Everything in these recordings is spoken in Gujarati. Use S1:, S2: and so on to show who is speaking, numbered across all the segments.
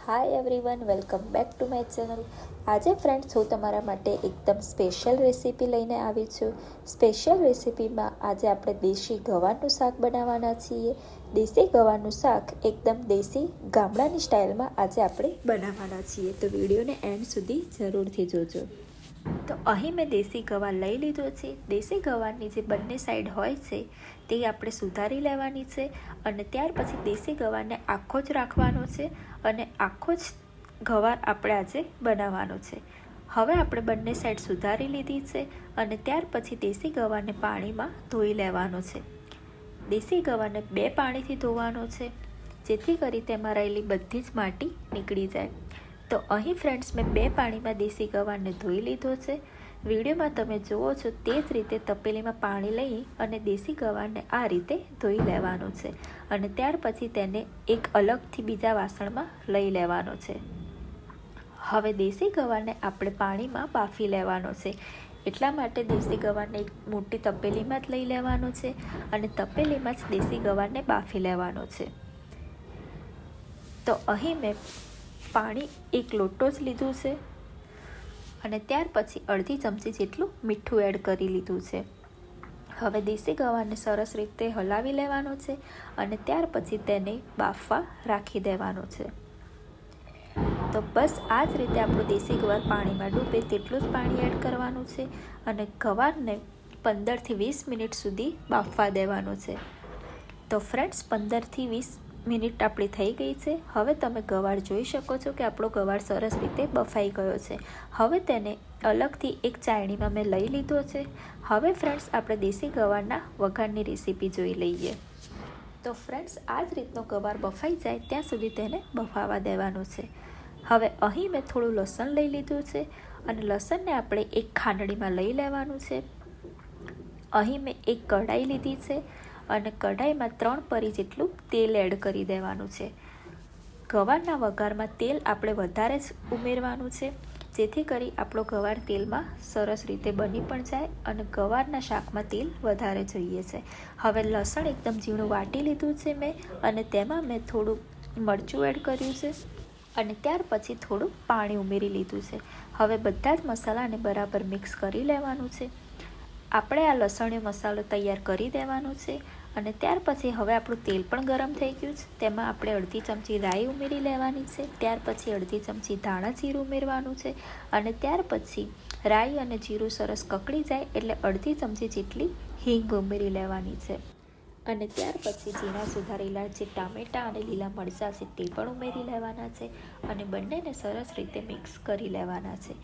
S1: Hi everyone, welcome back to my channel. આજે ફ્રેન્ડ્સ હું તમારા માટે એકદમ સ્પેશિયલ રેસીપી લઈને આવી છું. સ્પેશિયલ રેસીપીમાં આજે આપણે દેશી ગવારનું શાક બનાવવાના છીએ. દેશી ગવારનું શાક એકદમ દેશી ગામડાની સ્ટાઇલમાં આજે આપણે બનાવવાના છીએ, તો વિડીયોને એન્ડ સુધી જરૂરથી જોજો. તો અહીં મેં દેશી ગવાર લઈ લીધો છે. દેશી ગવારની જે બંને સાઈડ હોય છે તે આપણે સુધારી લેવાની છે અને ત્યાર પછી દેશી ગવારને આખો જ રાખવાનો છે અને આખો જ ગવાર આપણે આજે બનાવવાનો છે. હવે આપણે બંને સાઈડ સુધારી લીધી છે અને ત્યાર પછી દેશી ગવારને પાણીમાં ધોઈ લેવાનો છે. દેશી ગવારને 2 પાણીથી ધોવાનો છે, જેથી કરી તેમાં રહેલી બધી જ માટી નીકળી જાય. તો અહીં ફ્રેન્ડ્સ મેં 2 પાણીમાં દેશી ગવારને ધોઈ લીધો છે. વિડીયોમાં તમે જુઓ છો તે જ રીતે તપેલીમાં પાણી લઈ અને દેશી ગવારને આ રીતે ધોઈ લેવાનો છે અને ત્યાર પછી તેને એક અલગથી બીજા વાસણમાં લઈ લેવાનો છે. હવે દેશી ગવારને આપણે પાણીમાં બાફી લેવાનો છે, એટલા માટે દેશી ગવારને એક મોટી તપેલીમાં જ લઈ લેવાનો છે અને તપેલીમાં જ દેશી ગવારને બાફી લેવાનો છે. તો અહીં મેં પાણી 1 લોટો જ લીધું છે અને ત્યાર પછી અડધી ચમચી જેટલું મીઠું એડ કરી લીધું છે. હવે દેશી ગવારને સરસ રીતે હલાવી લેવાનો છે અને ત્યાર પછી તેને બાફવા રાખી દેવાનો છે. તો બસ આ જ રીતે આપણું દેશી ગવાર પાણીમાં ડૂબે તેટલું જ પાણી એડ કરવાનું છે અને ગવારને 15થી 20 મિનિટ સુધી બાફવા દેવાનો છે. તો ફ્રેન્ડ્સ 15થી 20 મિનિટ આપણી થઈ ગઈ છે. હવે તમે ગવાર જોઈ શકો છો કે આપણો ગવાર સરસ રીતે બફાઈ ગયો છે. હવે તેને અલગથી એક ચાળણીમાં મેં લઈ લીધો છે. હવે ફ્રેન્ડ્સ આપણે દેશી ગવારના વઘારની રેસીપી જોઈ લઈએ. તો ફ્રેન્ડ્સ આ જ રીતનો ગવાર બફાઈ જાય ત્યાં સુધી તેને બફાવા દેવાનો છે. હવે અહીં મેં થોડું લસણ લઈ લીધું છે અને લસણને આપણે એક ખાંડણીમાં લઈ લેવાનું છે. અહીં મેં એક કઢાઈ લીધી છે અને કઢાઈમાં 3 પરી જેટલું તેલ એડ કરી દેવાનું છે. ગવારના વઘારમાં તેલ આપણે વધારે જ ઉમેરવાનું છે, જેથી કરી આપણો ગવાર તેલમાં સરસ રીતે બની પણ જાય અને ગવારના શાકમાં તેલ વધારે જોઈએ છે. હવે લસણ એકદમ ઝીણું વાટી લીધું છે મેં અને તેમાં મેં થોડું મરચું એડ કર્યું છે અને ત્યાર પછી થોડું પાણી ઉમેરી લીધું છે. હવે બધા જ મસાલાને બરાબર મિક્સ કરી લેવાનું છે. આપણે આ લસણીયો મસાલો તૈયાર કરી દેવાનો છે અને ત્યાર પછી હવે આપણું તેલ પણ ગરમ થઈ ગયું છે. તેમાં આપણે અડધી ચમચી રાઈ ઉમેરી લેવાની છે. ત્યાર પછી અડધી ચમચી ધાણા જીરું ઉમેરવાનું છે અને ત્યાર પછી રાઈ અને જીરું સરસ કકડી જાય એટલે અડધી ચમચી જેટલી હિંગ ઉમેરી લેવાની છે અને ત્યાર પછી ઝીણા સુધારેલા જે ટામેટાં અને લીલા મરચાં છે તે પણ ઉમેરી લેવાના છે અને બંનેને સરસ રીતે મિક્સ કરી લેવાના છે.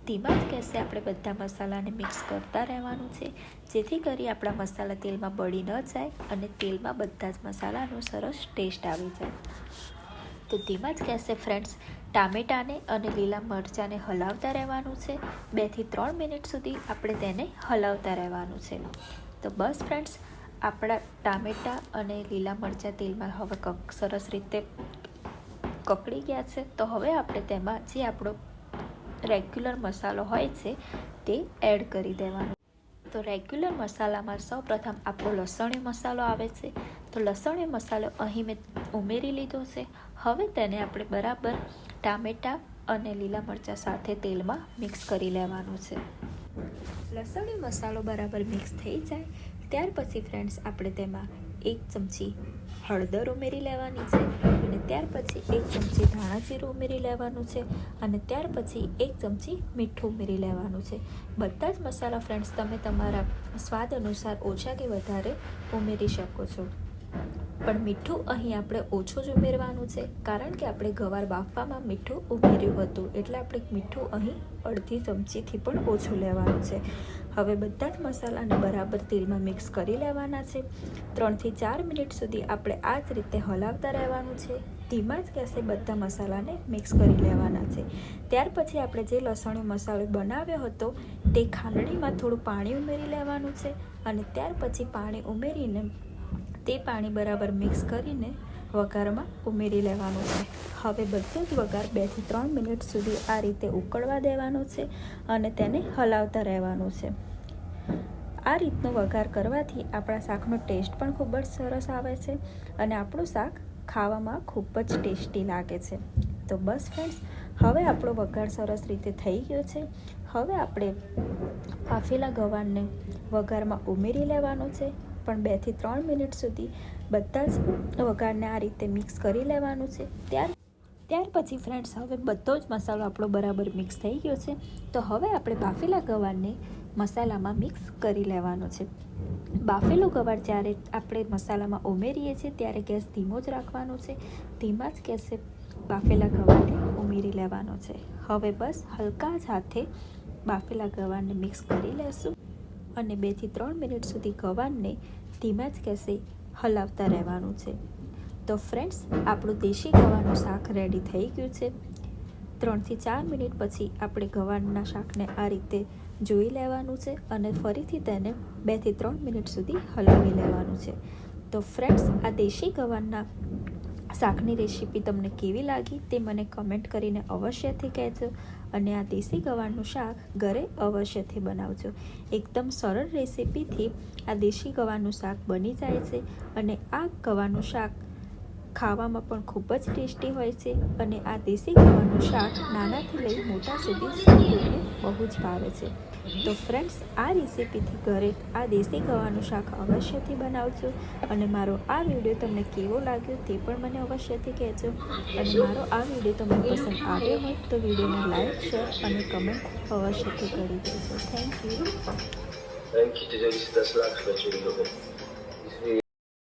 S1: ધીમા જ ગેસે આપણે બધા મસાલાને મિક્સ કરતા રહેવાનું છે, જેથી કરી આપણા મસાલા તેલમાં બળી ન જાય અને તેલમાં બધા જ મસાલાનો સરસ ટેસ્ટ આવી જાય. તો ધીમા જ ગેસે ફ્રેન્ડ્સ ટામેટાને અને લીલા મરચાંને હલાવતા રહેવાનું છે. 2 થી 3 મિનિટ સુધી આપણે તેને હલાવતા રહેવાનું છે. તો બસ ફ્રેન્ડ્સ આપણા ટામેટાં અને લીલા મરચાં તેલમાં હવે સરસ રીતે કકડી ગયા છે. તો હવે આપણે તેમાં જે આપણો રેગ્યુલર મસાલો હોય છે તે એડ કરી દેવાનો. તો રેગ્યુલર મસાલામાં સૌપ્રથમ આપણો લસણીયો મસાલો આવે છે. તો લસણીયો મસાલો અહીં મેં ઉમેરી લીધો છે. હવે તેને આપણે બરાબર ટામેટાં અને લીલા મરચાં સાથે તેલમાં મિક્સ કરી લેવાનું છે. લસણીયો મસાલો બરાબર મિક્સ થઈ જાય ત્યાર પછી ફ્રેન્ડ્સ આપણે તેમાં 1 ચમચી હળદર ઉમેરી લેવાની છે અને ત્યાર પછી 1 ચમચી ધાણા જીરું ઉમેરી લેવાનું છે અને ત્યાર પછી 1 ચમચી મીઠું ઉમેરી લેવાનું છે. બધા જ મસાલા ફ્રેન્ડ્સ તમે તમારા સ્વાદ અનુસાર ઓછા કે વધારે ઉમેરી શકો છો, પણ મીઠું અહીં આપણે ઓછું જ ઉમેરવાનું છે કારણ કે આપણે ગવાર બાફવામાં મીઠું ઉમેર્યું હતું, એટલે આપણે મીઠું અહીં અડધી ચમચીથી પણ ઓછું લેવાનું છે. હવે બધા જ મસાલાને બરાબર તેલમાં મિક્સ કરી લેવાના છે. 3 થી 4 મિનિટ સુધી આપણે આ જ રીતે હલાવતા રહેવાનું છે. ધીમા જ ગેસે બધા મસાલાને મિક્સ કરી લેવાના છે. ત્યાર પછી આપણે જે લસણીયો મસાલો બનાવ્યો હતો તે ખાંડણીમાં થોડું પાણી ઉમેરી લેવાનું છે અને ત્યાર પછી પાણી ઉમેરીને તે પાણી બરાબર મિક્સ કરીને વઘારમાં ઉમેરી લેવાનું છે. હવે બધો જ વઘાર 2 થી 3 મિનિટ સુધી આ રીતે ઉકળવા દેવાનો છે અને તેને હલાવતા રહેવાનું છે. આ રીતનો વઘાર કરવાથી આપણા શાકનો ટેસ્ટ પણ ખૂબ જ સરસ આવે છે અને આપણું શાક ખાવામાં ખૂબ જ ટેસ્ટી લાગે છે. તો બસ ફ્રેન્ડ્સ, હવે આપણો વઘાર સરસ રીતે થઈ ગયો છે. હવે આપણે બાફેલા ગવારને વઘારમાં ઉમેરી લેવાનો છે, પણ 2 થી 3 મિનિટ સુધી બધા જ વઘારને આ રીતે મિક્સ કરી લેવાનું છે. ત્યાર પછી ફ્રેન્ડ્સ, હવે બધો જ મસાલો આપણો બરાબર મિક્સ થઈ ગયો છે. તો હવે આપણે બાફેલા ગવારને મસાલામાં મિક્સ કરી લેવાનો છે. બાફેલો ગવાર જ્યારે આપણે મસાલામાં ઉમેરીએ છીએ ત્યારે ગેસ ધીમો જ રાખવાનો છે. ધીમા જ ગેસે બાફેલા ગવારને ઉમેરી લેવાનો છે. હવે બસ હલકા જ હાથે બાફેલા ગવારને મિક્સ કરી લેશું અને 2 થી 3 મિનિટ સુધી ગવારને ધીમા જ ગેસે હલાવતા રહેવાનું છે. તો ફ્રેન્ડ્સ, આપણું દેશી ગવારનું શાક રેડી થઈ ગયું છે. 3 થી 4 મિનિટ પછી આપણે ગવારના શાકને આ રીતે જોઈ લેવાનું છે અને ફરીથી તેને 2 થી 3 મિનિટ સુધી હલાવી લેવાનું છે. તો ફ્રેન્ડ્સ, આ દેશી ગવારના શાકની રેસીપી તમને કેવી લાગી તે મને કમેન્ટ કરીને અવશ્યથી કહેજો અને આ દેશી ગવારનું શાક ઘરે અવશ્યથી બનાવજો. એકદમ સરળ રેસીપીથી આ દેશી ગવારનું શાક બની જાય છે અને આ ગવારનું શાક ખાવામાં પણ ખૂબ જ ટેસ્ટી હોય છે અને આ દેશી ગવારનું શાક નાનાથી લઈ મોટા સુધી સૌ કોઈને બહુ જ ભાવે છે. તો ફ્રેન્ડ્સ, આ રેસીપીથી ઘરે આ દેશી ગવારનું શાક અવશ્યથી બનાવજો અને મારો આ વિડીયો તમને કેવો લાગ્યો તે પણ મને અવશ્યથી કહેજો. અને મારો આ વિડીયો તમને પસંદ આવ્યો હોય તો વિડીયોને લાઈક, શેર અને કમેન્ટ અવશ્યથી કરી દેજો. Thank you.